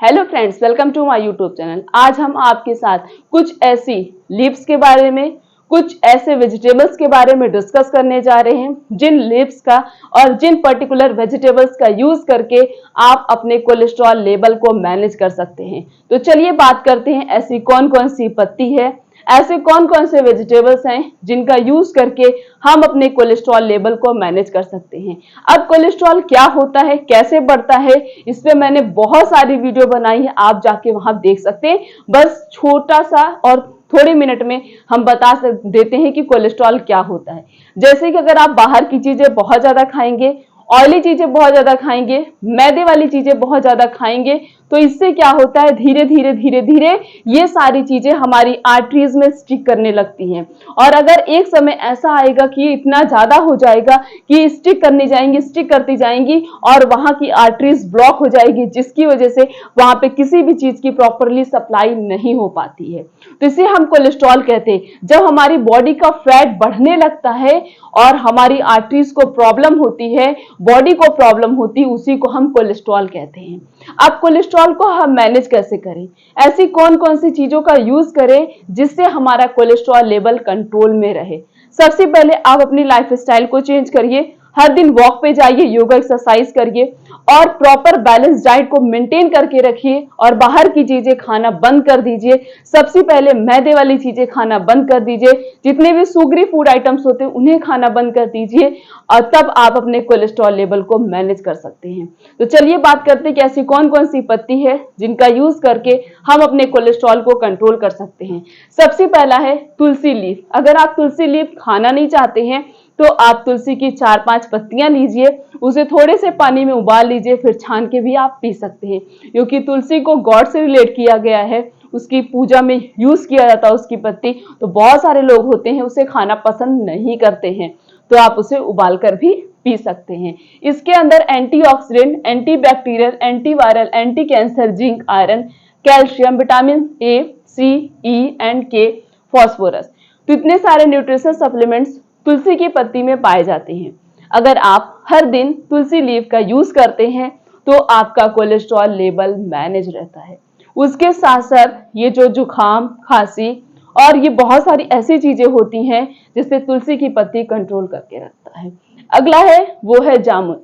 Hello friends, welcome to my YouTube channel. आज हम आपके साथ कुछ ऐसी लीव्स के बारे में, कुछ ऐसे वेजिटेबल्स के बारे में डिस्कस करने जा रहे हैं जिन लीव्स का और जिन पर्टिकुलर वेजिटेबल्स का यूज करके आप अपने कोलेस्ट्रॉल लेवल को मैनेज कर सकते हैं। तो चलिए बात करते हैं ऐसी कौन कौन सी पत्ती है, ऐसे कौन कौन से वेजिटेबल्स हैं जिनका यूज करके हम अपने कोलेस्ट्रॉल लेवल को मैनेज कर सकते हैं। अब कोलेस्ट्रॉल क्या होता है, कैसे बढ़ता है, इस पे मैंने बहुत सारी वीडियो बनाई है, आप जाके वहां देख सकते हैं। बस छोटा सा और थोड़े मिनट में हम बता देते हैं कि कोलेस्ट्रॉल क्या होता है। जैसे कि अगर आप बाहर की चीजें बहुत ज्यादा खाएंगे, ऑयली चीजें बहुत ज्यादा खाएंगे, मैदे वाली चीजें बहुत ज्यादा खाएंगे, तो इससे क्या होता है, धीरे धीरे धीरे धीरे ये सारी चीजें हमारी आर्टरीज में स्टिक करने लगती हैं। और अगर एक समय ऐसा आएगा कि इतना ज्यादा हो जाएगा कि स्टिक करने जाएंगी, स्टिक करती जाएंगी और वहां की आर्टरीज ब्लॉक हो जाएगी, जिसकी वजह से वहां पे किसी भी चीज की प्रॉपरली सप्लाई नहीं हो पाती है। तो इसे हम कोलेस्ट्रॉल कहते हैं। जब हमारी बॉडी का फैट बढ़ने लगता है और हमारी आर्टरीज को प्रॉब्लम होती है, बॉडी को प्रॉब्लम होती है, उसी को हम कोलेस्ट्रॉल कहते हैं। अब कोलेस्ट्रॉल को हम मैनेज कैसे करें, ऐसी कौन कौन सी चीजों का यूज करें जिससे हमारा कोलेस्ट्रॉल लेवल कंट्रोल में रहे। सबसे पहले आप अपनी लाइफस्टाइल को चेंज करिए, हर दिन वॉक पे जाइए, योगा एक्सरसाइज करिए और प्रॉपर बैलेंस डाइट को मेंटेन करके रखिए और बाहर की चीजें खाना बंद कर दीजिए। सबसे पहले मैदे वाली चीजें खाना बंद कर दीजिए, जितने भी सुगरी फूड आइटम्स होते हैं उन्हें खाना बंद कर दीजिए और तब आप अपने कोलेस्ट्रॉल लेवल को मैनेज कर सकते हैं। तो चलिए बात करते हैं कि ऐसी कौन कौन सी पत्ती है जिनका यूज करके हम अपने कोलेस्ट्रॉल को कंट्रोल कर सकते हैं। सबसे पहला है तुलसी लीफ। अगर आप तुलसी लीफ खाना नहीं चाहते हैं तो आप तुलसी की 4-5 पत्तियां लीजिए, उसे थोड़े से पानी में उबाल लीजिए, फिर छान के भी आप पी सकते हैं। क्योंकि तुलसी को गॉड से रिलेट किया गया है, उसकी पूजा में यूज किया जाता है उसकी पत्ती। तो बहुत सारे लोग होते हैं उसे खाना पसंद नहीं करते हैं, तो आप उसे उबाल कर भी पी सकते हैं। इसके अंदर antioxidant, antibacterial, antiviral, anti cancer, zinc, iron, calcium, vitamin A, C, E and K, phosphorus, तो इतने सारे न्यूट्रिशन सप्लीमेंट्स तुलसी की पत्ती में पाए जाते हैं। अगर आप हर दिन तुलसी लीफ का यूज करते हैं तो आपका कोलेस्ट्रॉल लेवल मैनेज रहता है। उसके साथ साथ ये जो जुखाम, खांसी और ये बहुत सारी ऐसी चीजें होती हैं जिससे तुलसी की पत्ती कंट्रोल करके रखता है। अगला है वो है जामुन।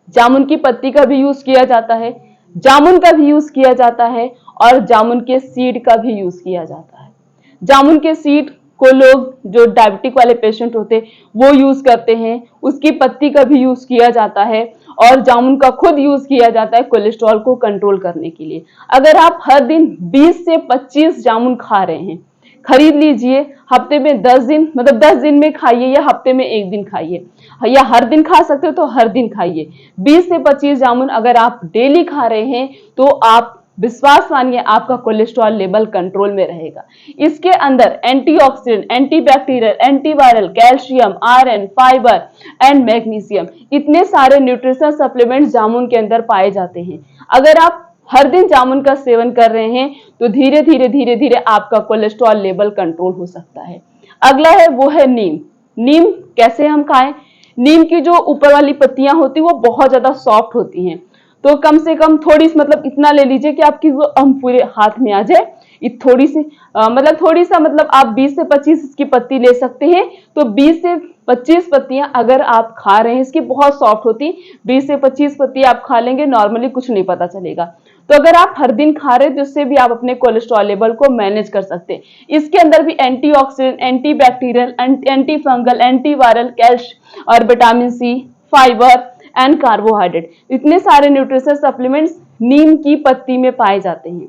जामुन की पत्ती का भी यूज किया जाता है, जामुन का भी यूज किया जाता है और जामुन के सीड का भी यूज किया जाता है। जामुन के सीड को लोग जो डायबिटिक वाले पेशेंट होते हैं वो यूज करते हैं, उसकी पत्ती का भी यूज किया जाता है और जामुन का खुद यूज किया जाता है कोलेस्ट्रॉल को कंट्रोल करने के लिए। अगर आप हर दिन 20 से 25 जामुन खा रहे हैं, खरीद लीजिए, हफ्ते में 10 दिन, मतलब 10 दिन में खाइए या हफ्ते में 1 दिन खाइए, या हर दिन खा सकते हो तो हर दिन खाइए। 20 से 25 जामुन अगर आप डेली खा रहे हैं तो आप विश्वास मानिए आपका कोलेस्ट्रॉल लेवल कंट्रोल में रहेगा। इसके अंदर antioxidant, antibacterial, antiviral, calcium, iron, fibre and magnesium, इतने सारे न्यूट्रिशन सप्लीमेंट्स जामुन के अंदर पाए जाते हैं। अगर आप हर दिन जामुन का सेवन कर रहे हैं तो धीरे धीरे धीरे धीरे आपका कोलेस्ट्रॉल लेवल कंट्रोल हो सकता है। अगला है वो है नीम। नीम कैसे हम खाएं? नीम की जो ऊपर वाली पत्तियां होती है वो बहुत ज्यादा सॉफ्ट होती हैं, तो कम से कम थोड़ी, मतलब इतना ले लीजिए कि आपकी पूरे हाथ में आ जाए। थोड़ी सी मतलब थोड़ी सा, मतलब आप 20 से 25 इसकी पत्ती ले सकते हैं। तो 20 से 25 पत्तियां अगर आप खा रहे हैं, इसकी बहुत सॉफ्ट होती, 20 से 25 पत्ती आप खा लेंगे, नॉर्मली कुछ नहीं पता चलेगा। तो अगर आप हर दिन खा रहे हैं तो उससे भी आप अपने कोलेस्ट्रॉल लेवल को मैनेज कर सकते हैं। इसके अंदर भी antioxidant, antibacterial, antifungal, antiviral, calcium और vitamin C, fibre and carbohydrate, इतने सारे न्यूट्रिशन सप्लीमेंट्स नीम की पत्ती में पाए जाते हैं।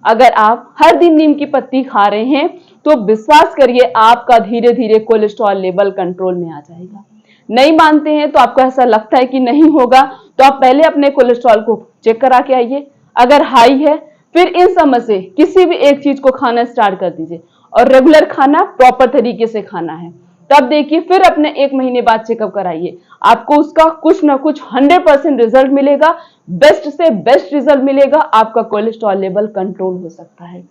अगर आप हर दिन नीम की पत्ती खा रहे हैं तो विश्वास करिए आपका धीरे धीरे कोलेस्ट्रॉल लेवल कंट्रोल में आ जाएगा। नहीं मानते हैं तो आपको ऐसा लगता है कि नहीं होगा, तो आप पहले अपने कोलेस्ट्रॉल को चेक करा के आइए। अगर हाई है फिर इन समय से किसी भी एक चीज को खाना स्टार्ट कर दीजिए और रेगुलर खाना, प्रॉपर तरीके से खाना है। तब देखिए फिर अपने 1 महीने बाद चेकअप कराइए, आपको उसका कुछ ना कुछ 100% रिजल्ट मिलेगा, बेस्ट से बेस्ट रिजल्ट मिलेगा, आपका कोलेस्ट्रॉल लेवल कंट्रोल हो सकता है।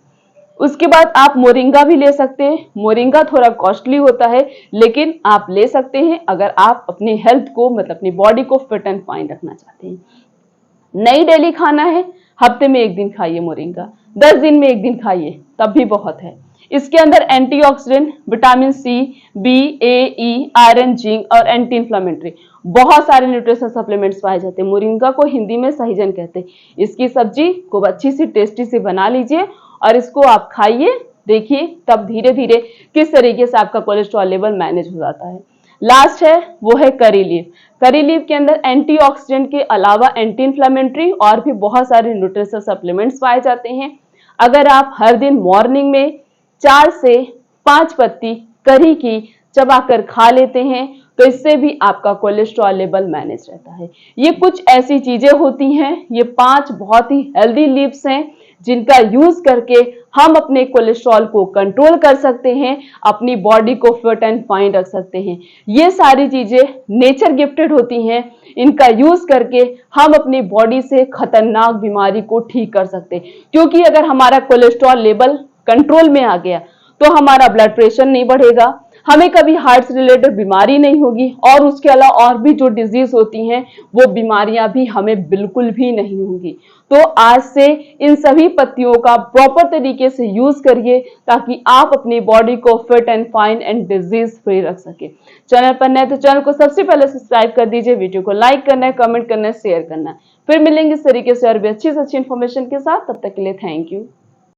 उसके बाद आप मोरिंगा भी ले सकते हैं। मोरिंगा थोड़ा कॉस्टली होता है लेकिन आप ले सकते हैं अगर आप अपनी हेल्थ को, मतलब अपनी बॉडी को फिट एंड फाइन रखना चाहते हैं। नहीं डेली खाना है, हफ्ते में 1 दिन खाइए मोरिंगा, 10 दिन में 1 दिन खाइए, तब भी बहुत है। इसके अंदर एंटीऑक्सीडेंट, विटामिन सी, बी, ए, ई, आयरन, जिंक और एंटी इंफ्लेमेटरी बहुत सारे न्यूट्रिशन सप्लीमेंट्स पाए जाते हैं। मोरिंगा को हिंदी में सहजन कहते हैं। इसकी सब्जी को अच्छी सी टेस्टी से बना लीजिए और इसको आप खाइए, देखिए तब धीरे धीरे किस तरीके से आपका कोलेस्ट्रॉल लेवल मैनेज हो जाता है। लास्ट है वो है करी लीफ। करी लीफ के अंदर एंटीऑक्सीडेंट के अलावा एंटी इंफ्लेमेटरी और भी बहुत सारे न्यूट्रिशन सप्लीमेंट्स पाए जाते हैं। अगर आप हर दिन मॉर्निंग में 4 से 5 पत्ती करी की चबाकर खा लेते हैं तो इससे भी आपका कोलेस्ट्रॉल लेवल मैनेज रहता है। ये कुछ ऐसी चीजें होती हैं, ये 5 बहुत ही हेल्दी लीव्स हैं जिनका यूज करके हम अपने कोलेस्ट्रॉल को कंट्रोल कर सकते हैं, अपनी बॉडी को फिट एंड फाइन रख सकते हैं। ये सारी चीजें नेचर गिफ्टेड होती हैं, इनका यूज करके हम अपनी बॉडी से खतरनाक बीमारी को ठीक कर सकते हैं। क्योंकि अगर हमारा कोलेस्ट्रॉल लेवल कंट्रोल में आ गया तो हमारा ब्लड प्रेशर नहीं बढ़ेगा, हमें कभी हार्ट से रिलेटेड बीमारी नहीं होगी और उसके अलावा और भी जो डिजीज होती हैं वो बीमारियां भी हमें बिल्कुल भी नहीं होंगी। तो आज से इन सभी पत्तियों का प्रॉपर तरीके से यूज करिए ताकि आप अपनी बॉडी को fit and fine and disease free रख सके। चैनल पर नए तो चैनल को सबसे पहले सब्सक्राइब कर दीजिए, वीडियो को लाइक करना है, कमेंट करना है, शेयर करना है। फिर मिलेंगे इस तरीके से और भी अच्छी से अच्छी इन्फॉर्मेशन के साथ। तब तक के लिए थैंक यू।